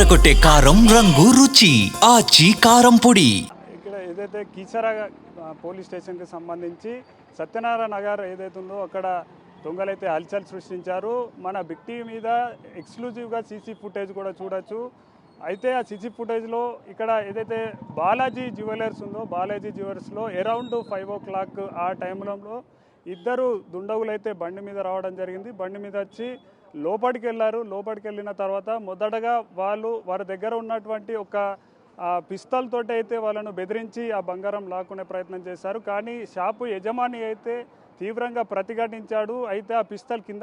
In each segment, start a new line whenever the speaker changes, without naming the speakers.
అదరకొట్టే కారం రంగు రుచి ఆచి కారం పొడి.
ఇక్కడ ఏదైతే కీసరా పోలీస్ స్టేషన్కి సంబంధించి సత్యనారాయణ నగర్ ఏదైతే ఉందో అక్కడ దొంగలైతే హల్చల్ సృష్టించారు. మన బిగ్ టీవీ మీద ఎక్స్క్లూజివ్గా సీసీ ఫుటేజ్ కూడా చూడొచ్చు. అయితే ఆ సీసీ ఫుటేజ్లో ఇక్కడ ఏదైతే బాలాజీ జ్యువెలర్స్ ఉందో బాలాజీ జ్యువెలర్స్లో అరౌండ్ 5 o'clock ఆ టైంలో ఇద్దరు దుండగులు అయితే బండి మీద రావడం జరిగింది. బండి మీద వచ్చి లోపలికి వెళ్ళారు. లోపలికి వెళ్ళిన తర్వాత మొదటగా వారి దగ్గర ఉన్నటువంటి ఒక పిస్తల్ తోటి అయితే వాళ్ళను బెదిరించి ఆ బంగారం లాక్కునే ప్రయత్నం చేశారు. కానీ షాపు యజమాని అయితే తీవ్రంగా ప్రతిఘటించాడు. అయితే ఆ పిస్తల్ కింద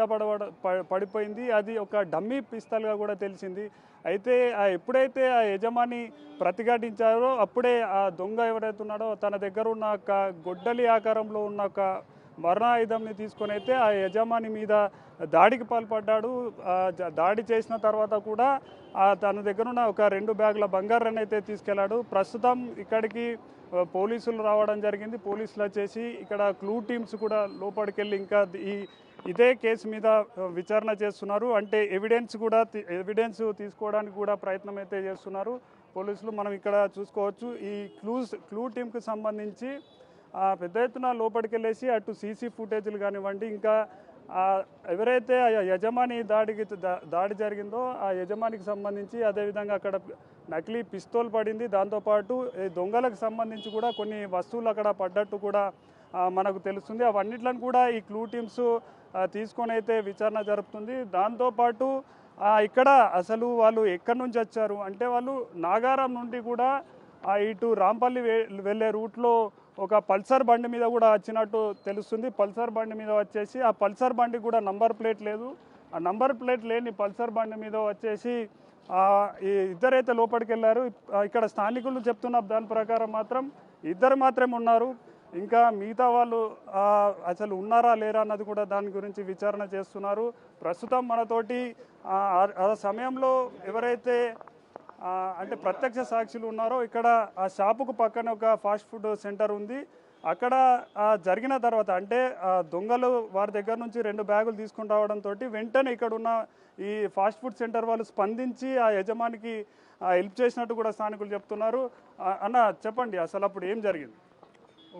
పడిపోయింది. అది ఒక డమ్మీ పిస్తల్గా కూడా తెలిసింది. అయితే ఎప్పుడైతే ఆ యజమాని ప్రతిఘటించారో అప్పుడే ఆ దొంగ ఎవరైతే ఉన్నాడో తన దగ్గర ఉన్న ఒక గొడ్డలి ఆకారంలో ఉన్న ఒక మరణాయుధంని తీసుకొని అయితే ఆ యజమాని మీద దాడికి పాల్పడ్డాడు. దాడి చేసిన తర్వాత కూడా తన దగ్గర ఉన్న ఒక 2 బ్యాగుల బంగారాన్ని అయితే తీసుకెళ్లాడు. ప్రస్తుతం ఇక్కడికి పోలీసులు రావడం జరిగింది. పోలీసులు వచ్చేసి ఇక్కడ క్లూ టీమ్స్ కూడా లోపలికి వెళ్ళి ఇంకా ఇదే కేసు మీద విచారణ చేస్తున్నారు. అంటే ఎవిడెన్స్ తీసుకోవడానికి కూడా ప్రయత్నం అయితే చేస్తున్నారు పోలీసులు. మనం ఇక్కడ చూసుకోవచ్చు ఈ క్లూ టీంకి సంబంధించి పెద్ద ఎత్తున లోపలికి వెళ్ళేసి అటు సీసీ ఫుటేజ్లు కానివ్వండి, ఇంకా ఎవరైతే యజమాని దాడి జరిగిందో ఆ యజమానికి సంబంధించి అదేవిధంగా అక్కడ నకిలీ పిస్తోల్ పడింది. దాంతోపాటు దొంగలకు సంబంధించి కూడా కొన్ని వస్తువులు అక్కడ పడ్డట్టు కూడా మనకు తెలుస్తుంది. అవన్నిట్లను కూడా ఈ క్లూ టీమ్స్ తీసుకొని అయితే విచారణ జరుపుతుంది. దాంతోపాటు ఇక్కడ అసలు వాళ్ళు ఎక్కడి నుంచి వచ్చారు అంటే వాళ్ళు నాగారం నుండి కూడా ఇటు రాంపల్లి వెళ్ళే రూట్లో ఒక పల్సర్ బండి మీద కూడా వచ్చినట్టు తెలుస్తుంది. పల్సర్ బండి మీద వచ్చేసి ఆ పల్సర్ బండి కూడా నంబర్ ప్లేట్ లేదు. ఆ నంబర్ ప్లేట్ లేని పల్సర్ బండి మీద వచ్చేసి ఈ ఇద్దరైతే లోపలికి వెళ్ళారు. ఇక్కడ స్థానికులు చెప్తున్న దాని ప్రకారం మాత్రం ఇద్దరు మాత్రమే ఉన్నారు. ఇంకా మిగతా వాళ్ళు అసలు ఉన్నారా లేరా అన్నది కూడా దాని గురించి విచారణ చేస్తున్నారు. ప్రస్తుతం మనతోటి ఆ సమయంలో ఎవరైతే అంటే ప్రత్యక్ష సాక్షులు ఉన్నారో ఇక్కడ ఆ షాపుకు పక్కన ఒక ఫాస్ట్ ఫుడ్ సెంటర్ ఉంది. అక్కడ జరిగిన తర్వాత అంటే దొంగలు వారి దగ్గర నుంచి 2 బ్యాగులు తీసుకుని రావడంతో వెంటనే ఇక్కడ ఉన్న ఈ ఫాస్ట్ ఫుడ్ సెంటర్ వాళ్ళు స్పందించి ఆ యజమానికి హెల్ప్ చేసినట్టు కూడా స్థానికులు చెప్తున్నారు. అన్న చెప్పండి అసలు అప్పుడు ఏం జరిగింది?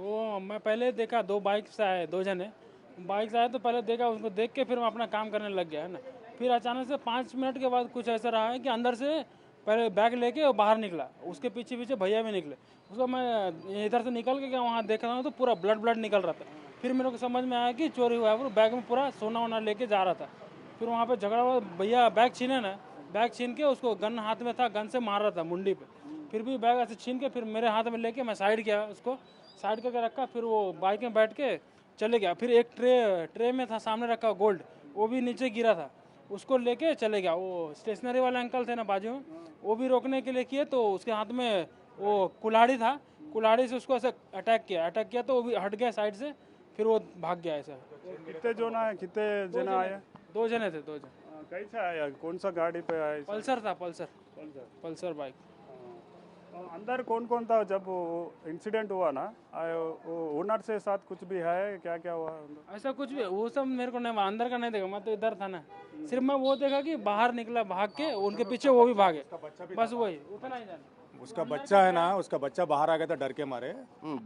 वो मैं पहले देखा 2 बाइक से आए 2 जने बाइक से आए तो पहले देखा उसको देख के फिर मैं अपना काम करने लग गया है ना। फिर अचानक से 5 मिनट के बाद कुछ ऐसा रहा है कि अंदर से पहले बैग लेके वो बाहर निकला, उसके पीछे पीछे भैया भी निकले। उसको मैं इधर से निकल के गया वहाँ देखा था तो पूरा ब्लड निकल रहा था। फिर मेरे को समझ में आया कि चोरी हुआ है। वो बैग में पूरा सोना वोना लेके जा रहा था। फिर वहाँ पे झगड़ा हुआ, भैया बैग छीने ना, बैग छीन के उसको गन हाथ में था, गन से मार रहा था मुंडी पे। फिर भी बैग ऐसे छीन के फिर मेरे हाथ में लेके मैं साइड किया, उसको साइड करके रखा। फिर वो बाइक में बैठ के चले गया। फिर एक ट्रे में था सामने रखा गोल्ड, वो भी नीचे गिरा था, उसको लेके चले गया। वो स्टेशनरी वाले अंकल थे ना बाजू में, वो भी रोकने के लिए किए तो उसके हाथ में वो कुल्हाड़ी था, कुल्हाड़ी से उसको ऐसे अटैक किया तो वो भी हट गया साइड से। फिर वो भाग गया ऐसा।
कितने जना आए?
2 जने थे 2 जने।
कैसे आया? कौन सा गाड़ी पे आए?
पल्सर था, पल्सर बाइक।
अंदर कौन था जब इंसिडेंट हुआ ना? ओनर से साथ कुछ भी है? क्या हुआ?
ऐसा कुछ भी वो सब मेरे को नहीं, अंदर का नहीं देखा, मैं तो इधर था ना। सिर्फ मैं वो देखा कि बाहर निकला भाग के, उनके पीछे वो भी भागे, बस वही उतना ही जाना।
उसका बच्चा है ना, उसका बच्चा बाहर आ गया था डर के मारे।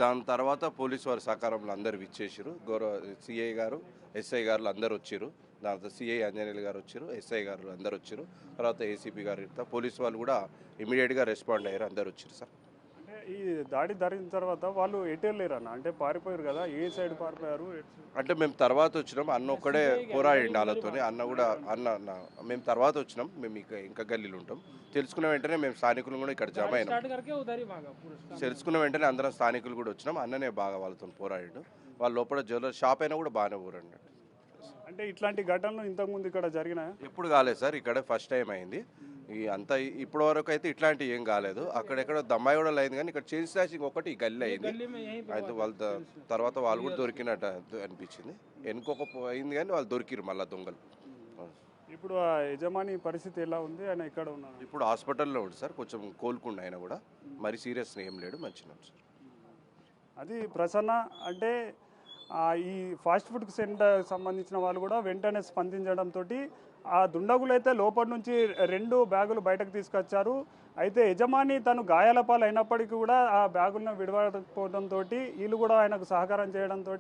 దాని తర్వాత పోలీసు వారి సహకారంలో అందరు విచ్చేసారు. గౌరవ సిఐ గారు ఎస్ఐ గారు అందరు వచ్చారు. దాంతో సిఐ ఆంజనేయులు గారు వచ్చారు, ఎస్ఐ గారు అందరు వచ్చారు. తర్వాత ఏసీపీ గారు పోలీసు వాళ్ళు కూడా ఇమీడియట్గా రెస్పాండ్ అయ్యారు, అందరు వచ్చారు సార్.
అంటే ఈ దాడి జరిగిన తర్వాత వాళ్ళు ఎటు వెళ్ళారన్న? అంటే పారిపోయారు కదా, ఏ సైడ్ పారిపోయారు?
అంటే మేము తర్వాత వచ్చినాం, అన్న ఒక్కడే పోరాడిండి వాళ్ళతో. అన్న కూడా మేము తర్వాత వచ్చినాం, మేము ఇంకా గల్లీలు ఉంటాం. తెలుసుకున్న వెంటనే మేము స్థానికులు కూడా ఇక్కడ జమ అయినాం. తెలుసుకున్న వెంటనే అందరం స్థానికులు కూడా వచ్చినాం. అన్ననే బాగా వాళ్ళతో పోరాడాడు. వాళ్ళ లోపల జ్యువెలరీ షాప్ అయినా కూడా బాగానే ఊరండి.
అంటే ఇట్లాంటి ఘటనలు ఇంతకుముందు ఇక్కడ జరిగినాయా?
ఎప్పుడు కాలేదు సార్, ఇక్కడ ఫస్ట్ టైం అయింది. అంతా ఇప్పటి వరకు అయితే ఇట్లాంటివి ఏం కాలేదు. అక్కడెక్కడ దమ్మాయి కూడా అయింది, కానీ ఇక్కడ చైన్ స్నాచింగ్ ఒకటి ఈ గల్లీ అయింది. అయితే వాళ్ళ తర్వాత వాళ్ళు కూడా దొరికినట్టు అనిపించింది. ఎన్నుకోక అయింది కానీ వాళ్ళు దొరికిరు మళ్ళీ దొంగలు.
ఇప్పుడు ఆ యజమాని పరిస్థితి ఎలా ఉంది? ఆయన ఎక్కడ ఉన్నారు?
ఇప్పుడు హాస్పిటల్లో ఉంది సార్, కొంచెం కోలుకుండా. ఆయన కూడా మరి సీరియస్ ఏం లేడు, మంచిగా సార్.
అది ప్రసన్న అంటే ఈ ఫాస్ట్ ఫుడ్ సెంటర్ సంబంధించిన వాళ్ళు కూడా వెంటనే స్పందించడంతో ఆ దుండగులు అయితే లోపల నుంచి 2 బ్యాగులు బయటకు తీసుకొచ్చారు. అయితే యజమాని తను గాయాల పాలు అయినప్పటికీ కూడా ఆ బ్యాగులను విడవకపోవడంతో వీళ్ళు కూడా ఆయనకు సహకారం చేయడంతో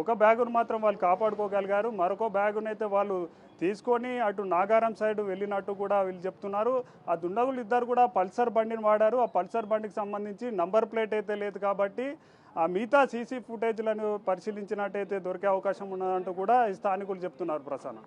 ఒక బ్యాగును మాత్రం వాళ్ళు కాపాడుకోగలిగారు. మరొక బ్యాగునైతే వాళ్ళు తీసుకొని అటు నాగారం సైడ్ వెళ్ళినట్టు కూడా వీళ్ళు చెప్తున్నారు. ఆ దుండగులు ఇద్దరు కూడా పల్సర్ బండిని వాడారు. ఆ పల్సర్ బండికి సంబంధించి నంబర్ ప్లేట్ అయితే లేదు కాబట్టి ఆ మిగతా సీసీ ఫుటేజ్లను పరిశీలించినట్టయితే దొరికే అవకాశం ఉన్నదంటూ కూడా స్థానికులు చెప్తున్నారు. ప్రసన్న.